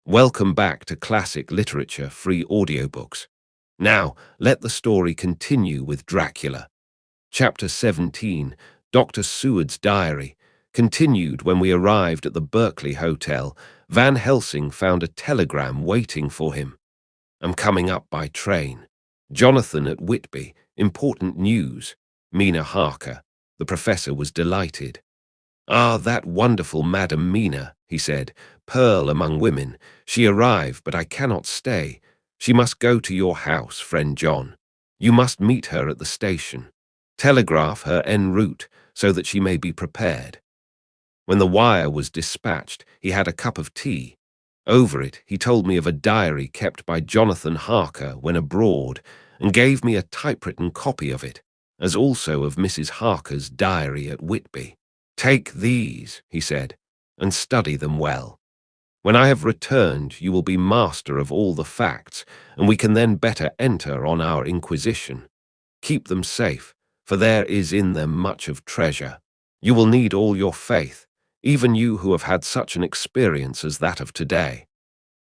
Welcome back to Classic Literature Free Audiobooks. Now, let the story continue with Dracula. Chapter 17, Dr. Seward's Diary, continued when we arrived at the Berkeley Hotel. Van Helsing found a telegram waiting for him. I'm coming up by train. Jonathan at Whitby, important news. Mina Harker. The professor was delighted. Ah, that wonderful Madam Mina, he said, pearl among women. She arrived, but I cannot stay. She must go to your house, friend John. You must meet her at the station. Telegraph her en route, so that she may be prepared. When the wire was dispatched, he had a cup of tea. Over it, he told me of a diary kept by Jonathan Harker when abroad, and gave me a typewritten copy of it, as also of Mrs. Harker's diary at Whitby. Take these, he said, and study them well. When I have returned, you will be master of all the facts, and we can then better enter on our inquisition. Keep them safe, for there is in them much of treasure. You will need all your faith, even you who have had such an experience as that of today.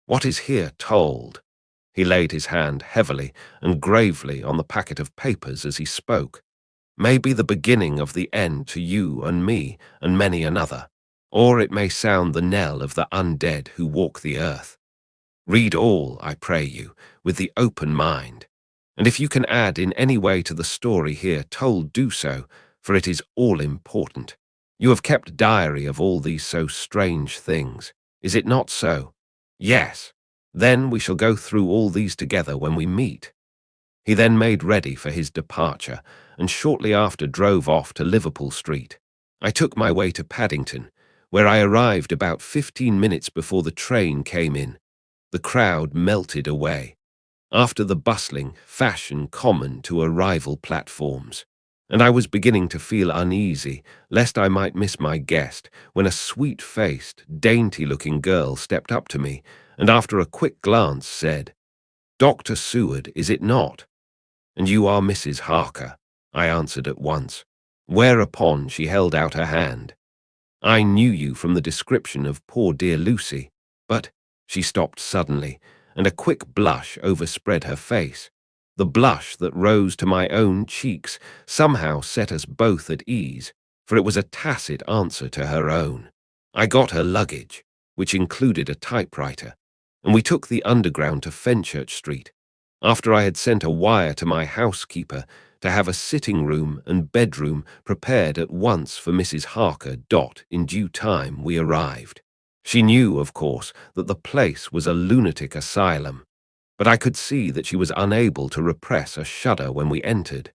What is here told? He laid his hand heavily and gravely on the packet of papers as he spoke. May be the beginning of the end to you and me and many another, or it may sound the knell of the undead who walk the earth. Read all, I pray you, with the open mind, and if you can add in any way to the story here told, do so, for it is all important. You have kept diary of all these so strange things, is it not so? Yes. Then we shall go through all these together when we meet. He then made ready for his departure, and shortly after drove off to Liverpool Street. I took my way to Paddington, where I arrived about 15 minutes before the train came in. The crowd melted away, after the bustling fashion common to arrival platforms, and I was beginning to feel uneasy, lest I might miss my guest, when a sweet-faced, dainty-looking girl stepped up to me, and after a quick glance said, "Dr. Seward, is it not? And you are Mrs. Harker," I answered at once, whereupon she held out her hand. "I knew you from the description of poor dear Lucy, but—" She stopped suddenly, and a quick blush overspread her face. The blush that rose to my own cheeks somehow set us both at ease, for it was a tacit answer to her own. I got her luggage, which included a typewriter, and we took the Underground to Fenchurch Street. After I had sent a wire to my housekeeper to have a sitting room and bedroom prepared at once for Mrs. Harker. In due time we arrived. She knew, of course, that the place was a lunatic asylum, but I could see that she was unable to repress a shudder when we entered.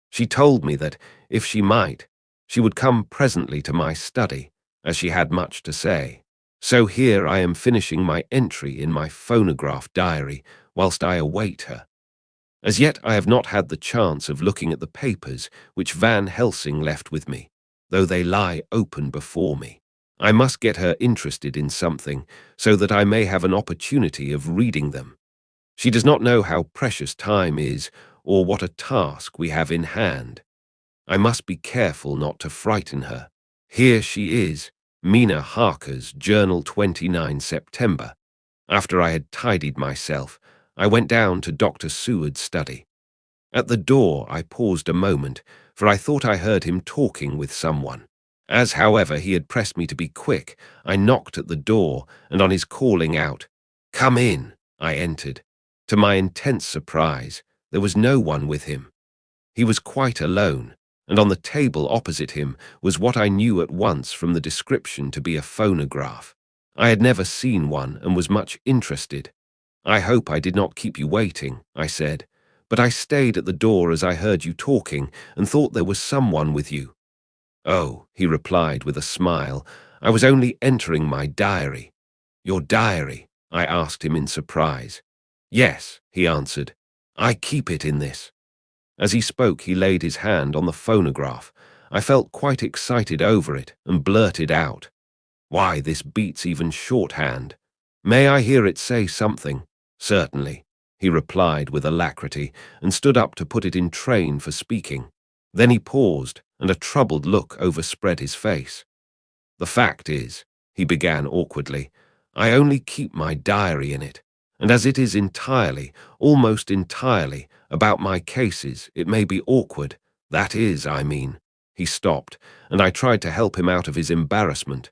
She told me that, if she might, she would come presently to my study, as she had much to say. So here I am finishing my entry in my phonograph diary, whilst I await her. As yet I have not had the chance of looking at the papers which Van Helsing left with me, though they lie open before me. I must get her interested in something, so that I may have an opportunity of reading them. She does not know how precious time is, or what a task we have in hand. I must be careful not to frighten her. Here she is, Mina Harker's Journal, 29 September. After I had tidied myself, I went down to Dr. Seward's study. At the door I paused a moment, for I thought I heard him talking with someone. As, however, he had pressed me to be quick, I knocked at the door, and on his calling out, "Come in," I entered. To my intense surprise, there was no one with him. He was quite alone, and on the table opposite him was what I knew at once from the description to be a phonograph. I had never seen one and was much interested. "I hope I did not keep you waiting," I said, "but I stayed at the door as I heard you talking and thought there was someone with you." "Oh," he replied with a smile, "I was only entering my diary." "Your diary?" I asked him in surprise. "Yes," he answered, "I keep it in this." As he spoke, he laid his hand on the phonograph. I felt quite excited over it and blurted out, "Why, this beats even shorthand. May I hear it say something?" "Certainly," he replied with alacrity, and stood up to put it in train for speaking. Then he paused, and a troubled look overspread his face. "The fact is," he began awkwardly, I only keep my diary in it, and as it is entirely, almost entirely, about my cases, it may be awkward. That is, I mean." He stopped, and I tried to help him out of his embarrassment.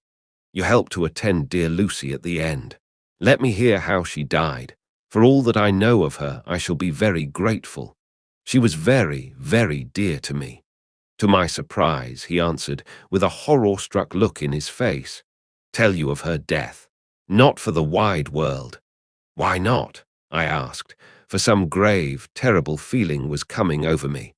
"You helped to attend dear Lucy at the end. Let me hear how she died. For all that I know of her, I shall be very grateful. She was very, very dear to me." To my surprise, he answered, with a horror-struck look in his face, "Tell you of her death. Not for the wide world." "Why not?" I asked, for some grave, terrible feeling was coming over me.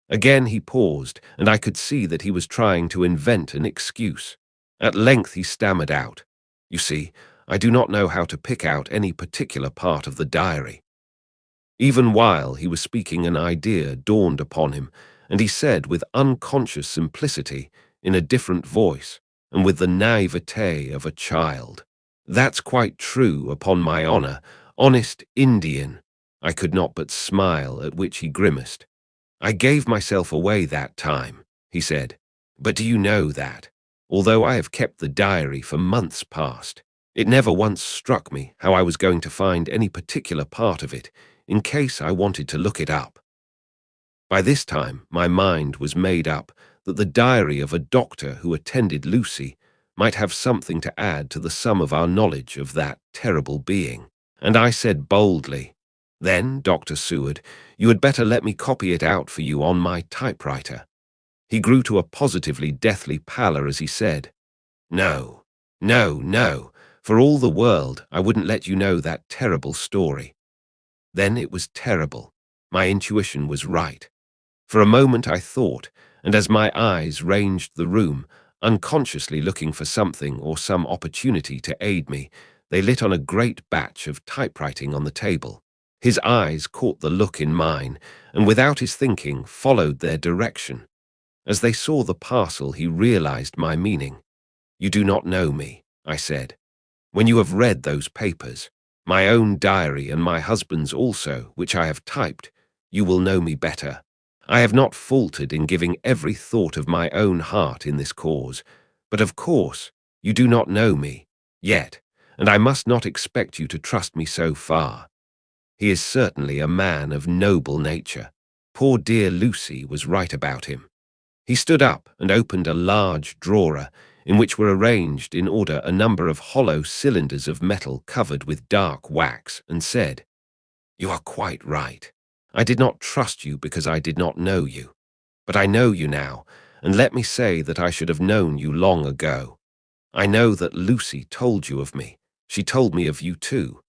Again he paused, and I could see that he was trying to invent an excuse. At length he stammered out, "You see, I do not know how to pick out any particular part of the diary." Even while he was speaking, an idea dawned upon him, and he said with unconscious simplicity, in a different voice, and with the naivete of a child, "That's quite true, upon my honor, honest Indian." I could not but smile, at which he grimaced. "I gave myself away that time," he said. "But do you know that, although I have kept the diary for months past, it never once struck me how I was going to find any particular part of it, in case I wanted to look it up?" By this time, my mind was made up that the diary of a doctor who attended Lucy might have something to add to the sum of our knowledge of that terrible being, and I said boldly, "Then, Dr. Seward, you had better let me copy it out for you on my typewriter." He grew to a positively deathly pallor as he said, "No, no, no, for all the world I wouldn't let you know that terrible story." Then it was terrible. My intuition was right. For a moment I thought, and as my eyes ranged the room, unconsciously looking for something or some opportunity to aid me, they lit on a great batch of typewriting on the table. His eyes caught the look in mine, and without his thinking followed their direction. As they saw the parcel, he realized my meaning. "You do not know me," I said. "When you have read those papers, my own diary and my husband's also, which I have typed, you will know me better. I have not faltered in giving every thought of my own heart in this cause, but of course you do not know me yet, and I must not expect you to trust me so far." He is certainly a man of noble nature. Poor dear Lucy was right about him. He stood up and opened a large drawer, in which were arranged in order a number of hollow cylinders of metal covered with dark wax, and said, "You are quite right. I did not trust you because I did not know you. But I know you now, and let me say that I should have known you long ago. I know that Lucy told you of me. She told me of you too.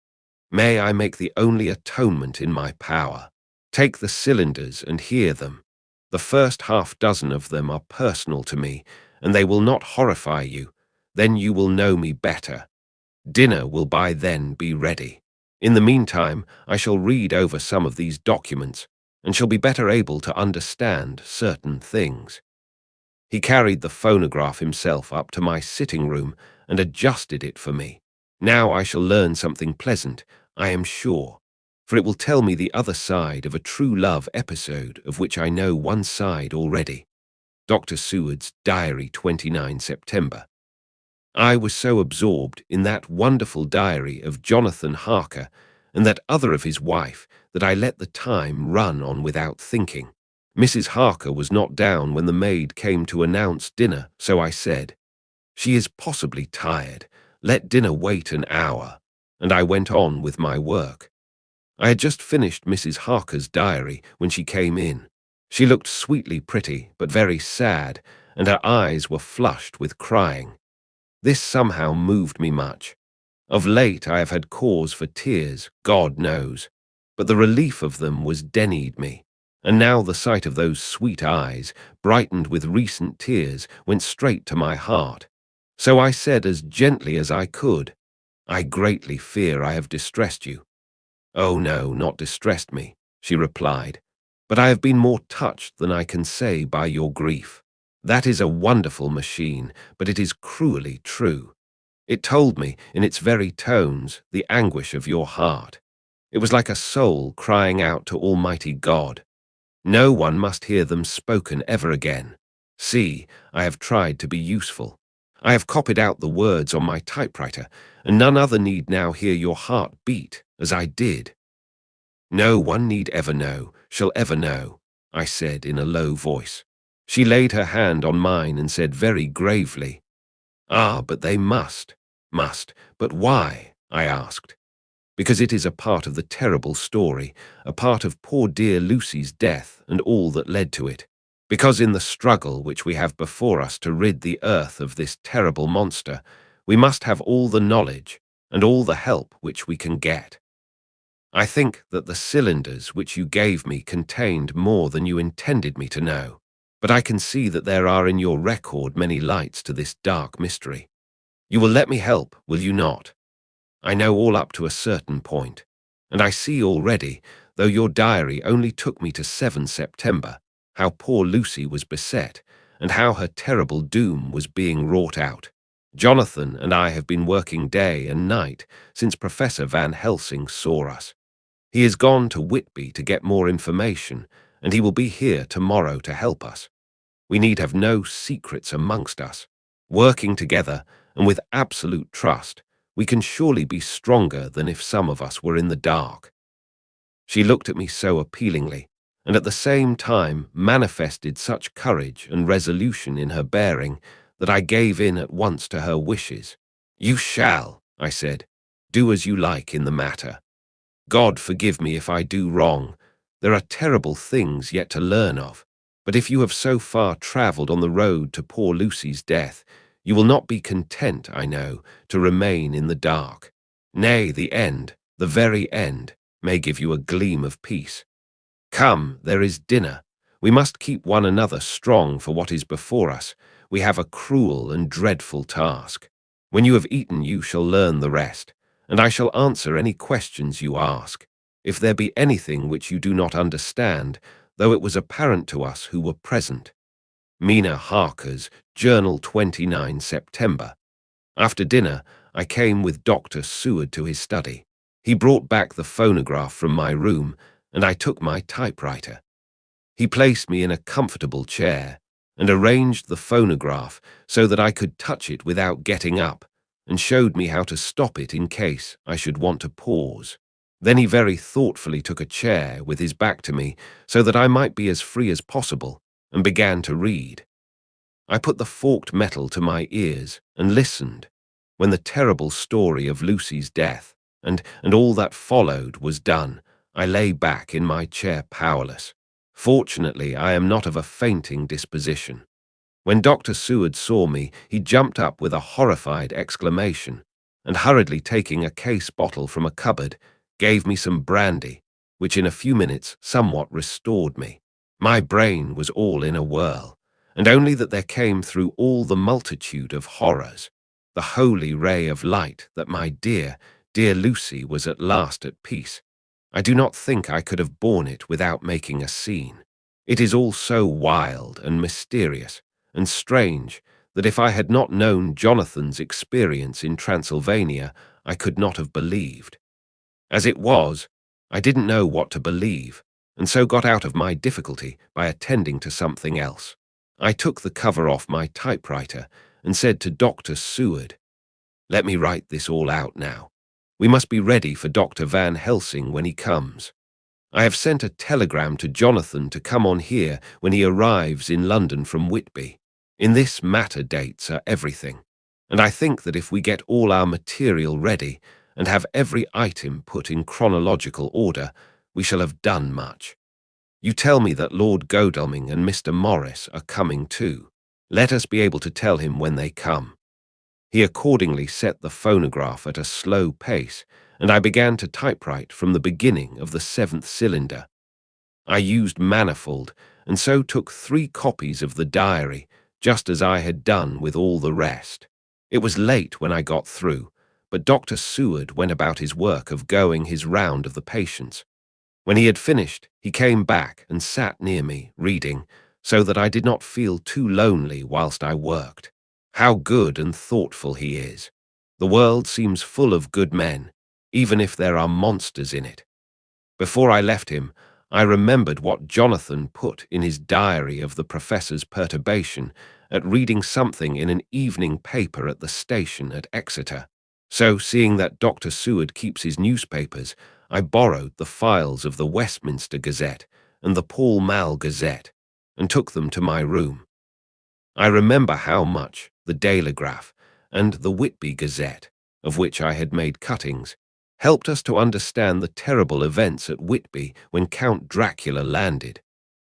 May I make the only atonement in my power? Take the cylinders and hear them. The first half-dozen of them are personal to me, and they will not horrify you. Then you will know me better. Dinner will by then be ready. In the meantime, I shall read over some of these documents, and shall be better able to understand certain things." He carried the phonograph himself up to my sitting room and adjusted it for me. "Now I shall learn something pleasant, I am sure, for it will tell me the other side of a true love episode of which I know one side already." Dr. Seward's Diary, 29 September. I was so absorbed in that wonderful diary of Jonathan Harker and that other of his wife that I let the time run on without thinking. Mrs. Harker was not down when the maid came to announce dinner, so I said, "She is possibly tired. Let dinner wait an hour." And I went on with my work. I had just finished Mrs. Harker's diary when she came in. She looked sweetly pretty, but very sad, and her eyes were flushed with crying. This somehow moved me much. Of late I have had cause for tears, God knows, but the relief of them was denied me, and now the sight of those sweet eyes, brightened with recent tears, went straight to my heart. So I said as gently as I could, "I greatly fear I have distressed you." "Oh no, not distressed me," she replied, "but I have been more touched than I can say by your grief. That is a wonderful machine, but it is cruelly true. It told me, in its very tones, the anguish of your heart. It was like a soul crying out to Almighty God. No one must hear them spoken ever again. See, I have tried to be useful. I have copied out the words on my typewriter, and none other need now hear your heart beat as I did. No one need ever know, shall ever know, I said in a low voice. She laid her hand on mine and said very gravely, "Ah, but they must. But why?" I asked. Because it is a part of the terrible story, a part of poor dear Lucy's death and all that led to it. Because in the struggle which we have before us to rid the earth of this terrible monster, we must have all the knowledge and all the help which we can get. I think that the cylinders which you gave me contained more than you intended me to know, but I can see that there are in your record many lights to this dark mystery. You will let me help, will you not? I know all up to a certain point, and I see already, though your diary only took me to 7 September, how poor Lucy was beset, and how her terrible doom was being wrought out. Jonathan and I have been working day and night since Professor Van Helsing saw us. He is gone to Whitby to get more information, and he will be here tomorrow to help us. We need have no secrets amongst us. Working together, and with absolute trust, we can surely be stronger than if some of us were in the dark. She looked at me so appealingly, and at the same time manifested such courage and resolution in her bearing that I gave in at once to her wishes. "You shall," I said, "do as you like in the matter. God forgive me if I do wrong. There are terrible things yet to learn of. But if you have so far travelled on the road to poor Lucy's death, you will not be content, I know, to remain in the dark. Nay, the end, the very end, may give you a gleam of peace. Come, there is dinner. We must keep one another strong for what is before us. We have a cruel and dreadful task. When you have eaten, you shall learn the rest, and I shall answer any questions you ask. If there be anything which you do not understand, though it was apparent to us who were present." Mina Harker's Journal, 29 September. After dinner, I came with Dr. Seward to his study. He brought back the phonograph from my room, and I took my typewriter. He placed me in a comfortable chair and arranged the phonograph so that I could touch it without getting up, and showed me how to stop it in case I should want to pause. Then he very thoughtfully took a chair with his back to me so that I might be as free as possible, and began to read. I put the forked metal to my ears and listened. When the terrible story of Lucy's death and all that followed was done, I lay back in my chair powerless. Fortunately, I am not of a fainting disposition. When Dr. Seward saw me, he jumped up with a horrified exclamation, and hurriedly taking a case bottle from a cupboard, gave me some brandy, which in a few minutes somewhat restored me. My brain was all in a whirl, and only that there came through all the multitude of horrors the holy ray of light that my dear, dear Lucy was at last at peace. I do not think I could have borne it without making a scene. It is all so wild and mysterious and strange that if I had not known Jonathan's experience in Transylvania, I could not have believed. As it was, I didn't know what to believe, and so got out of my difficulty by attending to something else. I took the cover off my typewriter and said to Dr. Seward, "Let me write this all out now. We must be ready for Dr. Van Helsing when he comes. I have sent a telegram to Jonathan to come on here when he arrives in London from Whitby. In this matter dates are everything, and I think that if we get all our material ready and have every item put in chronological order, we shall have done much. You tell me that Lord Godalming and Mr. Morris are coming too. Let us be able to tell him when they come." He accordingly set the phonograph at a slow pace, and I began to typewrite from the beginning of the 7th cylinder. I used manifold, and so took 3 copies of the diary, just as I had done with all the rest. It was late when I got through, but Dr. Seward went about his work of going his round of the patients. When he had finished, he came back and sat near me, reading, so that I did not feel too lonely whilst I worked. How good and thoughtful he is! The world seems full of good men, even if there are monsters in it. Before I left him, I remembered what Jonathan put in his diary of the professor's perturbation, at reading something in an evening paper at the station at Exeter. So, seeing that Dr. Seward keeps his newspapers, I borrowed the files of the Westminster Gazette and the Pall Mall Gazette and took them to my room. I remember how much the Telegraph and the Whitby Gazette, of which I had made cuttings, helped us to understand the terrible events at Whitby when Count Dracula landed.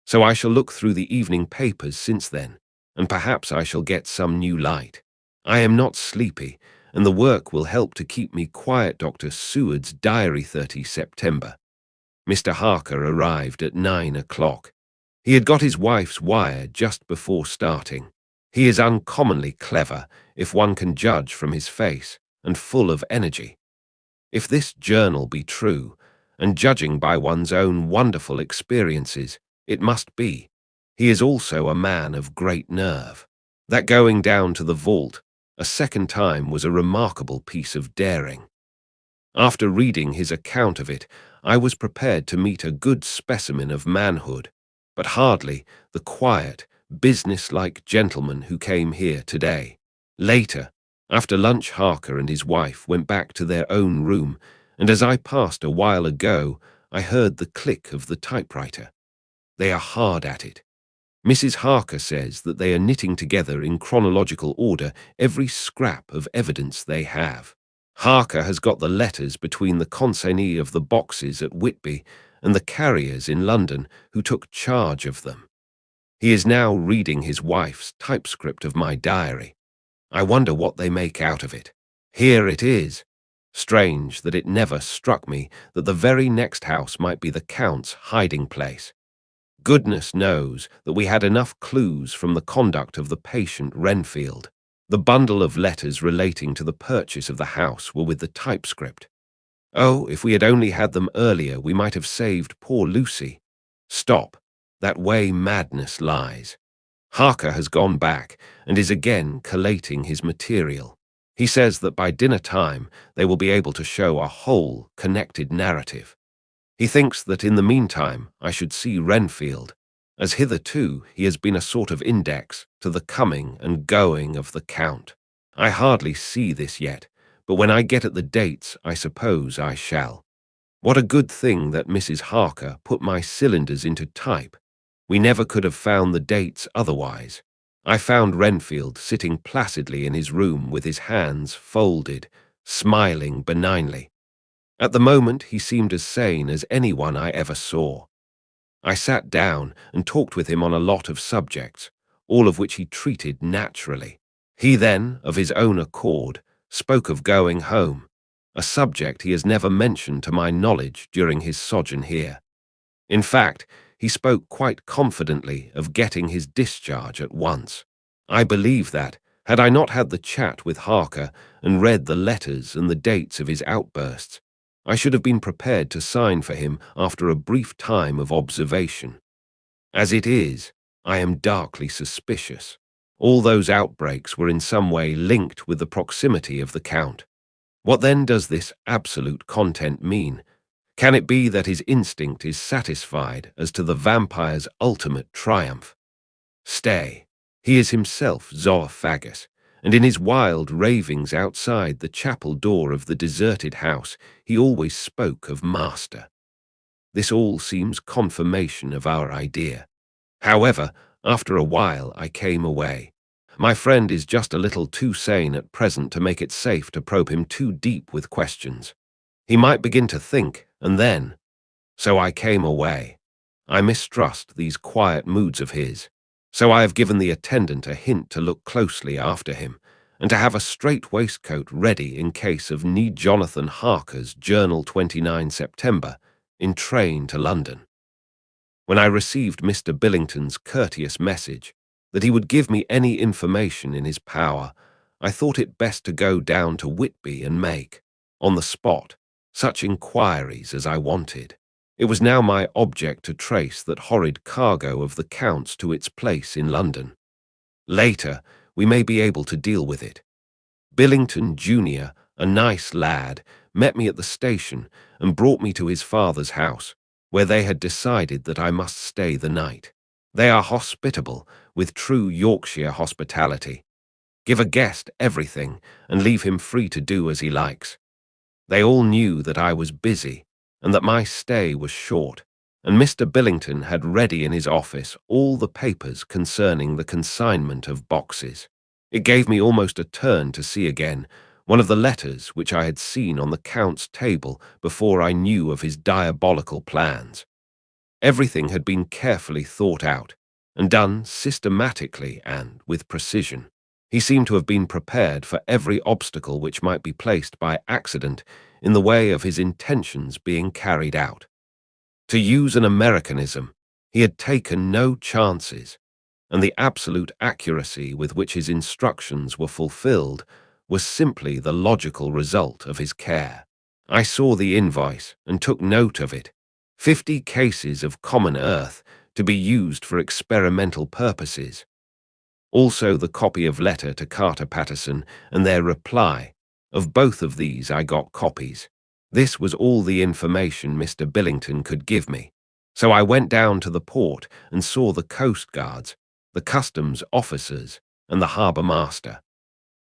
So I shall look through the evening papers since then, and perhaps I shall get some new light. I am not sleepy, and the work will help to keep me quiet. Dr. Seward's Diary, 30 September. Mr. Harker arrived at 9 o'clock. He had got his wife's wire just before starting. He is uncommonly clever, if one can judge from his face, and full of energy. If this journal be true, and judging by one's own wonderful experiences, it must be. He is also a man of great nerve. That going down to the vault a second time was a remarkable piece of daring. After reading his account of it, I was prepared to meet a good specimen of manhood, but hardly the quiet, business-like gentleman who came here today. Later, after lunch, Harker and his wife went back to their own room, and as I passed a while ago, I heard the click of the typewriter. They are hard at it. Mrs. Harker says that they are knitting together in chronological order every scrap of evidence they have. Harker has got the letters between the consignee of the boxes at Whitby and the carriers in London who took charge of them. He is now reading his wife's typescript of my diary. I wonder what they make out of it. Here it is. Strange that it never struck me that the very next house might be the Count's hiding place. Goodness knows that we had enough clues from the conduct of the patient Renfield. The bundle of letters relating to the purchase of the house were with the typescript. Oh, if we had only had them earlier, we might have saved poor Lucy. Stop. That way madness lies. Harker has gone back and is again collating his material. He says that by dinner time they will be able to show a whole connected narrative. He thinks that in the meantime I should see Renfield, as hitherto he has been a sort of index to the coming and going of the Count. I hardly see this yet, but when I get at the dates I suppose I shall. What a good thing that Mrs. Harker put my cylinders into type. We never could have found the dates otherwise. I found Renfield sitting placidly in his room with his hands folded, smiling benignly. At the moment he seemed as sane as anyone I ever saw. I sat down and talked with him on a lot of subjects, all of which he treated naturally. He then, of his own accord, spoke of going home, a subject he has never mentioned to my knowledge during his sojourn here. In fact, he spoke quite confidently of getting his discharge at once. I believe that, had I not had the chat with Harker and read the letters and the dates of his outbursts, I should have been prepared to sign for him after a brief time of observation. As it is, I am darkly suspicious. All those outbreaks were in some way linked with the proximity of the Count. What then does this absolute content mean? Can it be that his instinct is satisfied as to the vampire's ultimate triumph? Stay. He is himself zoophagus, and in his wild ravings outside the chapel door of the deserted house, he always spoke of master. This all seems confirmation of our idea. However, after a while I came away. My friend is just a little too sane at present to make it safe to probe him too deep with questions. He might begin to think, and then. So I came away. I mistrust these quiet moods of his. So I have given the attendant a hint to look closely after him, and to have a strait waistcoat ready in case of need. Jonathan Harker's Journal, 29 September, in train to London. When I received Mr. Billington's courteous message that he would give me any information in his power, I thought it best to go down to Whitby and make, on the spot, such inquiries as I wanted. It was now my object to trace that horrid cargo of the Count's to its place in London. Later, we may be able to deal with it. Billington, Jr., a nice lad, met me at the station and brought me to his father's house, where they had decided that I must stay the night. They are hospitable, with true Yorkshire hospitality. Give a guest everything and leave him free to do as he likes. They all knew that I was busy and that my stay was short, and Mr. Billington had ready in his office all the papers concerning the consignment of boxes. It gave me almost a turn to see again one of the letters which I had seen on the Count's table before I knew of his diabolical plans. Everything had been carefully thought out and done systematically and with precision. He seemed to have been prepared for every obstacle which might be placed by accident in the way of his intentions being carried out. To use an Americanism, he had taken no chances, and the absolute accuracy with which his instructions were fulfilled was simply the logical result of his care. I saw the invoice and took note of it. 50 cases of common earth to be used for experimental purposes. Also the copy of letter to Carter Patterson and their reply. Of both of these I got copies. This was all the information Mr. Billington could give me. So I went down to the port and saw the coast guards, the customs officers, and the harbour master.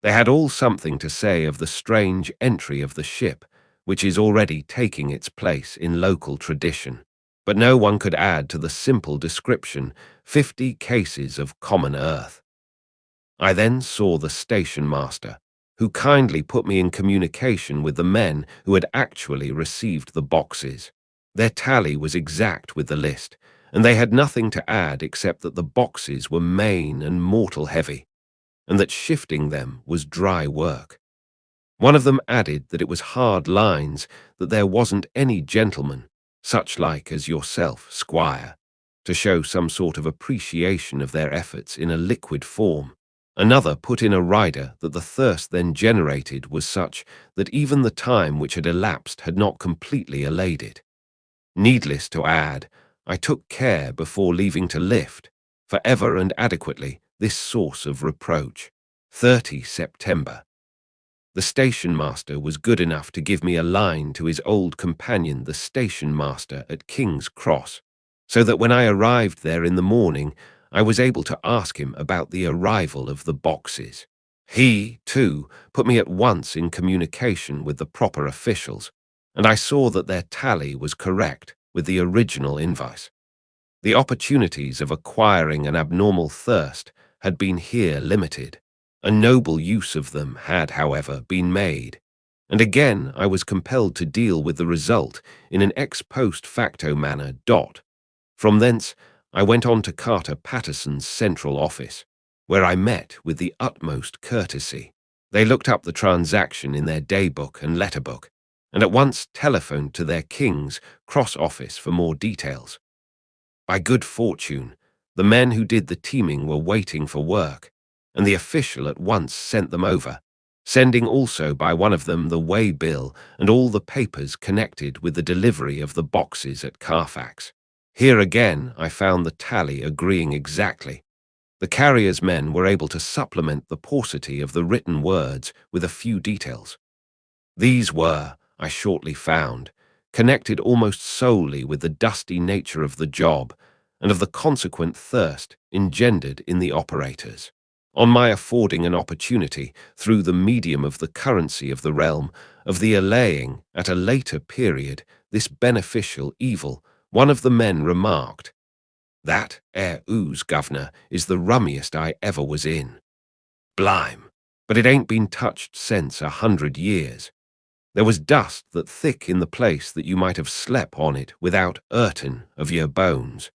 They had all something to say of the strange entry of the ship, which is already taking its place in local tradition. But no one could add to the simple description 50 cases of common earth. I then saw the station master, who kindly put me in communication with the men who had actually received the boxes. Their tally was exact with the list, and they had nothing to add except that the boxes were main and mortal heavy, and that shifting them was dry work. One of them added that it was hard lines, that there wasn't any gentleman, such like as yourself, squire, to show some sort of appreciation of their efforts in a liquid form. Another put in a rider that the thirst then generated was such that even the time which had elapsed had not completely allayed it. Needless to add, I took care before leaving to lift, for ever and adequately, this source of reproach. 30 September. The station master was good enough to give me a line to his old companion, the station master at King's Cross, so that when I arrived there in the morning, I was able to ask him about the arrival of the boxes. He, too, put me at once in communication with the proper officials, and I saw that their tally was correct with the original invoice. The opportunities of acquiring an abnormal thirst had been here limited. A noble use of them had, however, been made, and again I was compelled to deal with the result in an ex post facto manner. From thence I went on to Carter Patterson's central office, where I met with the utmost courtesy. They looked up the transaction in their daybook and letterbook, and at once telephoned to their King's Cross office for more details. By good fortune, the men who did the teaming were waiting for work, and the official at once sent them over, sending also by one of them the way bill and all the papers connected with the delivery of the boxes at Carfax. Here again I found the tally agreeing exactly. The carrier's men were able to supplement the paucity of the written words with a few details. These were, I shortly found, connected almost solely with the dusty nature of the job and of the consequent thirst engendered in the operators. On my affording an opportunity, through the medium of the currency of the realm, of the allaying, at a later period, this beneficial evil, one of the men remarked, "That ooze, governor, is the rummiest I ever was in. Blime, but it ain't been touched since 100 years. There was dust that thick in the place that you might have slept on it without hurtin' of your bones,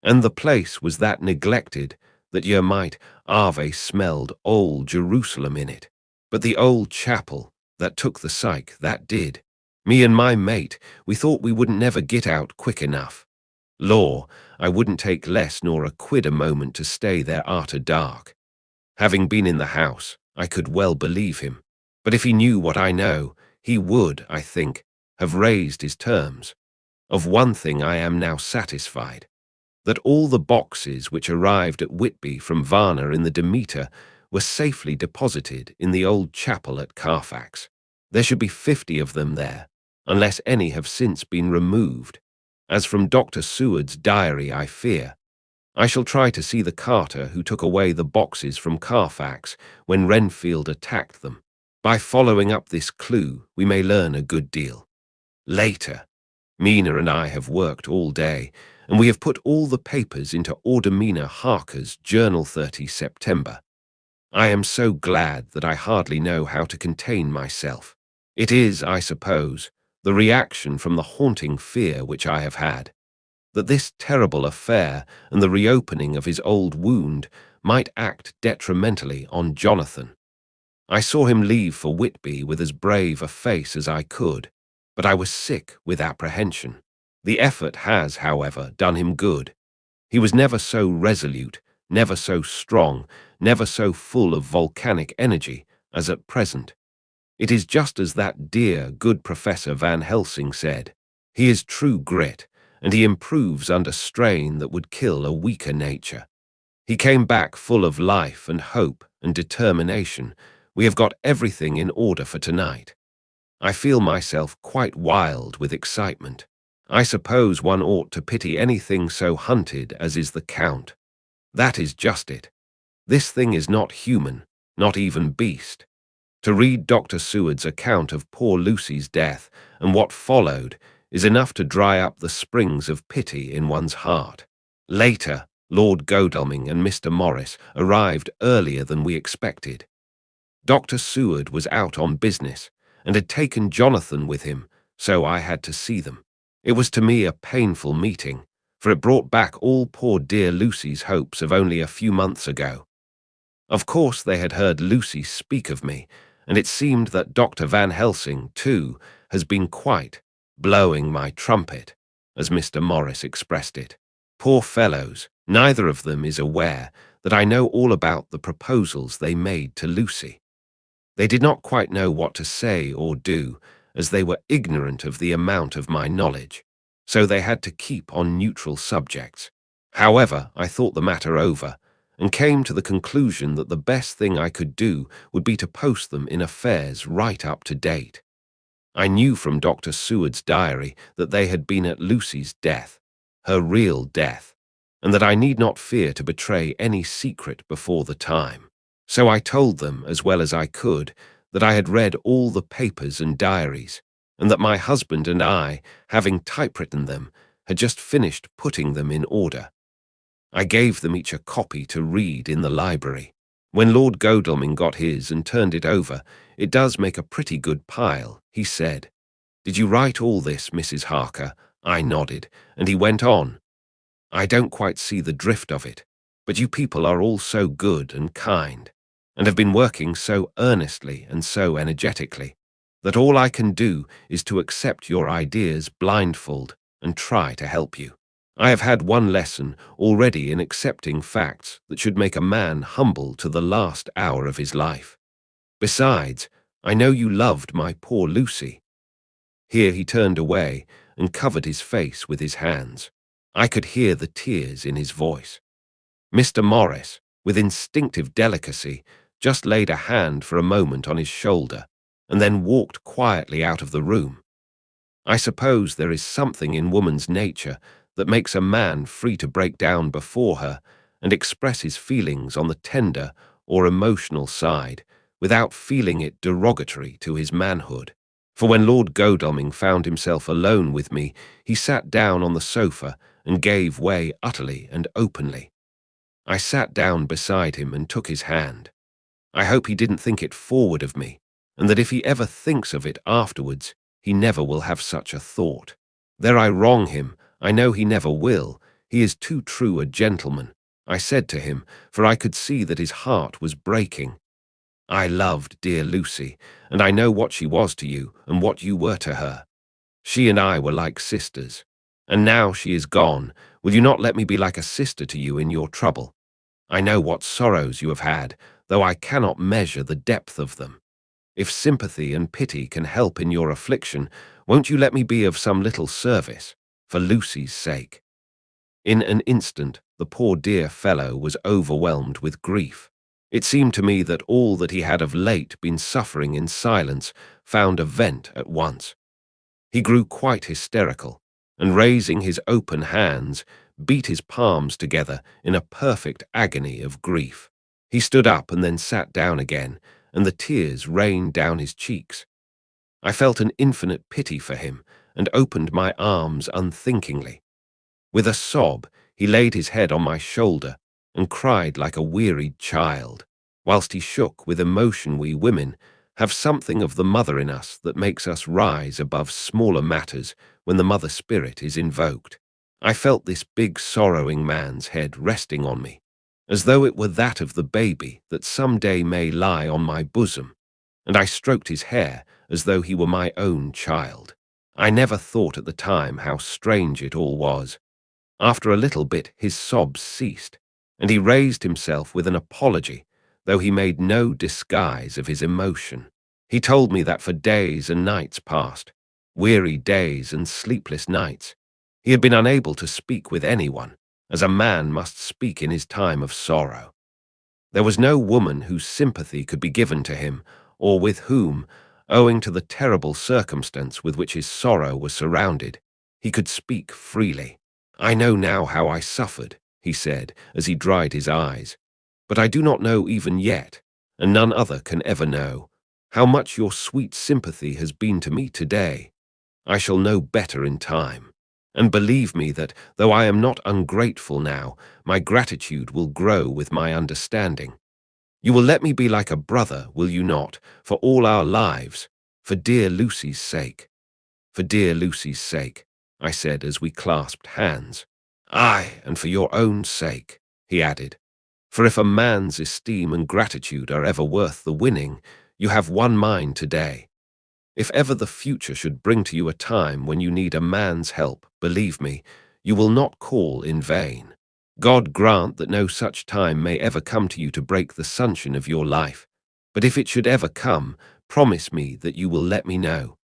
and the place was that neglected that ye might ave smelled old Jerusalem in it. But the old chapel, that took the psych, that did. Me and my mate, we thought we wouldn't never get out quick enough. Law, I wouldn't take less nor a quid a moment to stay there arter dark. Having been in the house, I could well believe him. But if he knew what I know, he would, I think, have raised his terms. Of one thing I am now satisfied, that all the boxes which arrived at Whitby from Varna in the Demeter were safely deposited in the old chapel at Carfax. There should be 50 of them there, unless any have since been removed, as from Dr. Seward's diary I fear. I shall try to see the carter who took away the boxes from Carfax when Renfield attacked them. By following up this clue, we may learn a good deal. Later, Mina and I have worked all day, and we have put all the papers into Mina Harker's Journal 30 September. I am so glad that I hardly know how to contain myself. It is, I suppose, the reaction from the haunting fear which I have had, that this terrible affair and the reopening of his old wound might act detrimentally on Jonathan. I saw him leave for Whitby with as brave a face as I could, but I was sick with apprehension. The effort has, however, done him good. He was never so resolute, never so strong, never so full of volcanic energy as at present. It is just as that dear, good Professor Van Helsing said. He is true grit, and he improves under strain that would kill a weaker nature. He came back full of life and hope and determination. We have got everything in order for tonight. I feel myself quite wild with excitement. I suppose one ought to pity anything so hunted as is the Count. That is just it. This thing is not human, not even beast. To read Dr. Seward's account of poor Lucy's death and what followed is enough to dry up the springs of pity in one's heart. Later, Lord Godalming and Mr. Morris arrived earlier than we expected. Dr. Seward was out on business and had taken Jonathan with him, so I had to see them. It was to me a painful meeting, for it brought back all poor dear Lucy's hopes of only a few months ago. Of course they had heard Lucy speak of me, and it seemed that Dr. Van Helsing, too, has been quite blowing my trumpet, as Mr. Morris expressed it. Poor fellows, neither of them is aware that I know all about the proposals they made to Lucy. They did not quite know what to say or do, as they were ignorant of the amount of my knowledge, so they had to keep on neutral subjects. However, I thought the matter over, and came to the conclusion that the best thing I could do would be to post them in affairs right up to date. I knew from Dr. Seward's diary that they had been at Lucy's death, her real death, and that I need not fear to betray any secret before the time. So I told them, as well as I could, that I had read all the papers and diaries, and that my husband and I, having typewritten them, had just finished putting them in order. I gave them each a copy to read in the library. When Lord Godalming got his and turned it over, it does make a pretty good pile, he said. "Did you write all this, Mrs. Harker?" I nodded, and he went on. "I don't quite see the drift of it, but you people are all so good and kind, and have been working so earnestly and so energetically, that all I can do is to accept your ideas blindfold and try to help you. I have had one lesson already in accepting facts that should make a man humble to the last hour of his life. Besides, I know you loved my poor Lucy." Here he turned away and covered his face with his hands. I could hear the tears in his voice. Mr. Morris, with instinctive delicacy, just laid a hand for a moment on his shoulder and then walked quietly out of the room. I suppose there is something in woman's nature that makes a man free to break down before her and express his feelings on the tender or emotional side without feeling it derogatory to his manhood. For when Lord Godalming found himself alone with me, he sat down on the sofa and gave way utterly and openly. I sat down beside him and took his hand. I hope he didn't think it forward of me, and that if he ever thinks of it afterwards, he never will have such a thought. There I wrong him. I know he never will. He is too true a gentleman, I said to him, for I could see that his heart was breaking. I loved dear Lucy, and I know what she was to you and what you were to her. She and I were like sisters. And now she is gone, will you not let me be like a sister to you in your trouble? I know what sorrows you have had, though I cannot measure the depth of them. If sympathy and pity can help in your affliction, won't you let me be of some little service, for Lucy's sake?" In an instant, the poor dear fellow was overwhelmed with grief. It seemed to me that all that he had of late been suffering in silence found a vent at once. He grew quite hysterical, and raising his open hands, beat his palms together in a perfect agony of grief. He stood up and then sat down again, and the tears rained down his cheeks. I felt an infinite pity for him and opened my arms unthinkingly. With a sob, he laid his head on my shoulder and cried like a wearied child, whilst he shook with emotion. We women have something of the mother in us that makes us rise above smaller matters when the mother spirit is invoked. I felt this big sorrowing man's head resting on me, as though it were that of the baby that some day may lie on my bosom, and I stroked his hair as though he were my own child. I never thought at the time how strange it all was. After a little bit his sobs ceased, and he raised himself with an apology, though he made no disguise of his emotion. He told me that for days and nights past, weary days and sleepless nights, he had been unable to speak with anyone, as a man must speak in his time of sorrow. There was no woman whose sympathy could be given to him, or with whom, owing to the terrible circumstance with which his sorrow was surrounded, he could speak freely. "I know now how I suffered," he said, as he dried his eyes, "but I do not know even yet, and none other can ever know, how much your sweet sympathy has been to me today. I shall know better in time, and believe me that, though I am not ungrateful now, my gratitude will grow with my understanding. You will let me be like a brother, will you not, for all our lives, for dear Lucy's sake?" "For dear Lucy's sake," I said as we clasped hands. "Aye, and for your own sake," he added. "For if a man's esteem and gratitude are ever worth the winning, you have won mine today. If ever the future should bring to you a time when you need a man's help, believe me, you will not call in vain. God grant that no such time may ever come to you to break the sunshine of your life, but if it should ever come, promise me that you will let me know."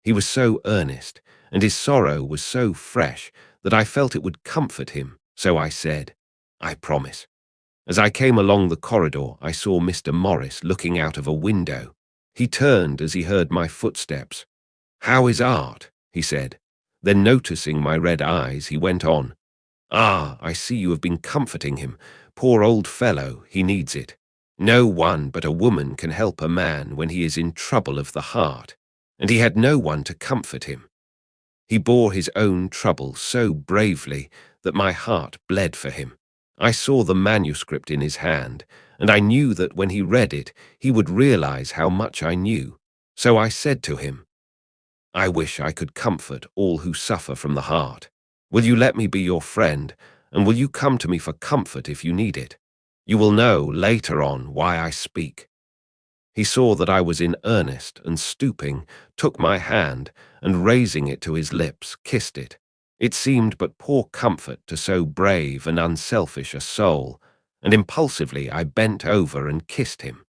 He was so earnest, and his sorrow was so fresh that I felt it would comfort him, so I said, "I promise." As I came along the corridor, I saw Mr. Morris looking out of a window. He turned as he heard my footsteps. "How is Art?" he said. Then noticing my red eyes, he went on, "Ah, I see you have been comforting him. Poor old fellow, he needs it. No one but a woman can help a man when he is in trouble of the heart, and he had no one to comfort him. He bore his own trouble so bravely that my heart bled for him. I saw the manuscript in his hand, and I knew that when he read it, he would realize how much I knew. So I said to him, 'I wish I could comfort all who suffer from the heart. Will you let me be your friend, and will you come to me for comfort if you need it? You will know later on why I speak.' He saw that I was in earnest, and stooping, took my hand, and raising it to his lips, kissed it. It seemed but poor comfort to so brave and unselfish a soul, and impulsively I bent over and kissed him.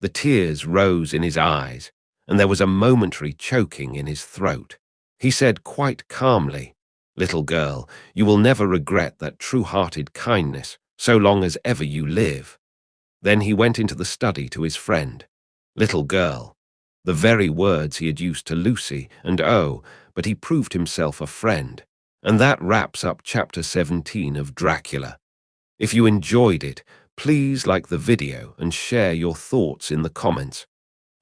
The tears rose in his eyes, and there was a momentary choking in his throat. He said quite calmly, "Little girl, you will never regret that true-hearted kindness so long as ever you live." Then he went into the study to his friend. "Little girl," the very words he had used to Lucy, and oh, but he proved himself a friend. And that wraps up chapter 17 of Dracula. If you enjoyed it, please like the video and share your thoughts in the comments.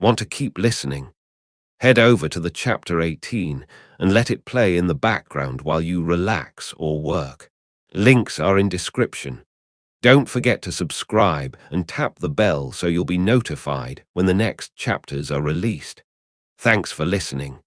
Want to keep listening? Head over to the chapter 18 and let it play in the background while you relax or work. Links are in description. Don't forget to subscribe and tap the bell so you'll be notified when the next chapters are released. Thanks for listening.